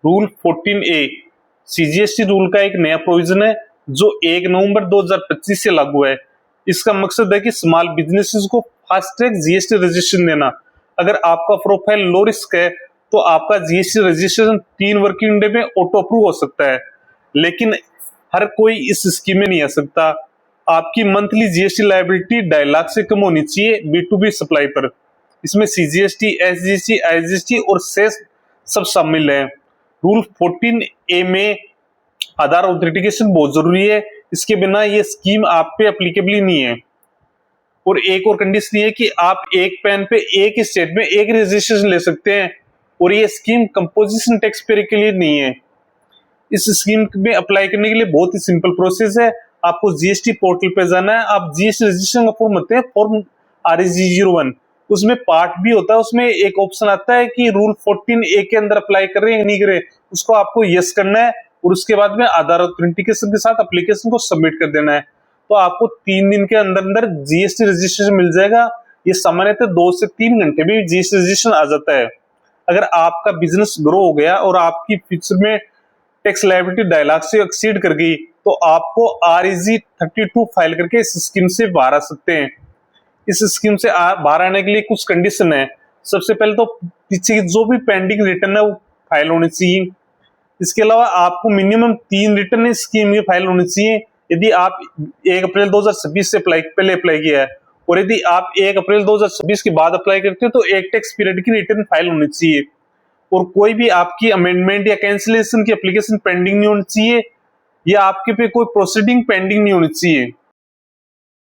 Rule 14A CGST rule का एक नया प्रोविजन है जो 1 नवंबर 2025 से लागू है। इसका मकसद है कि स्मॉल बिजनेसेस को फास्ट ट्रैक जीएसटी रजिस्ट्रेशन देना। अगर आपका प्रोफाइल लो रिस्क है तो आपका जीएसटी रजिस्ट्रेशन 3 वर्किंग डे में ऑटो अप्रूव हो सकता है, लेकिन हर कोई इस स्कीम में नहीं आ सकता। आपकी मंथली जीएसटी लायबिलिटी 2.5 लाख से कम होनी चाहिए B2B सप्लाई पर। इसमें सीजीएसटी, एसजीएसटी, आईजीएसटी और सेस सब शामिल है। रूल 14A में आधार ऑथेंटिकेशन बहुत जरूरी है, इसके बिना ये स्कीम आप पे एप्लीकेबल नहीं है। और एक और कंडीशन ये है कि आप एक पैन पे एक स्टेट में एक रजिस्ट्रेशन ले सकते हैं, और ये स्कीम कंपोजिशन टैक्स पेयर के लिए नहीं है। इस स्कीम में अप्लाई करने के लिए बहुत ही सिंपल प्रोसेस है। आपको जीएसटी पोर्टल पे जाना है, आप जीएसटी रजिस्ट्रेशन का फॉर्म होते हैं फॉर्म RG01, उसमें पार्ट भी होता है, उसमें एक ऑप्शन आता है कि रूल 14A के अंदर अप्लाई कर रहे हैं या नहीं कर रहे, उसको आपको यस करना है और उसके बाद में आधार ऑथेंटिकेशन के साथ एप्लीकेशन को सबमिट कर देना है। तो आपको 3 दिन के अंदर अंदर जीएसटी रजिस्ट्रेशन मिल जाएगा। ये सामान्यतः 2 से 3 घंटे में जीएसटी रजिस्ट्रेशन आ जाता है। अगर आपका बिजनेस ग्रो हो गया और आपकी फ्यूचर में टैक्स लायबिलिटी 2.5 लाख से एक्सीड कर गई तो आपको REG32 फाइल करके इस स्कीम से बाहर आ सकते हैं। इस स्कीम से बाहर आने के लिए कुछ कंडीशन है। सबसे पहले तो पीछे की जो भी पेंडिंग रिटर्न है वो फाइल होनी चाहिए। इसके अलावा आपको मिनिमम 3 रिटर्न इस स्कीम में फाइल होनी चाहिए यदि आप 1 अप्रैल 2026 से पहले अप्लाई किया है, और यदि आप 1 अप्रैल 2026 के बाद अप्लाई करते हो तो एक टैक्स पीरियड की रिटर्न फाइल होनी चाहिए। और कोई भी आपकी अमेंडमेंट या कैंसिलेशन की एप्लीकेशन पेंडिंग नहीं होनी चाहिए, या आपके पे कोई प्रोसीडिंग पेंडिंग नहीं होनी चाहिए।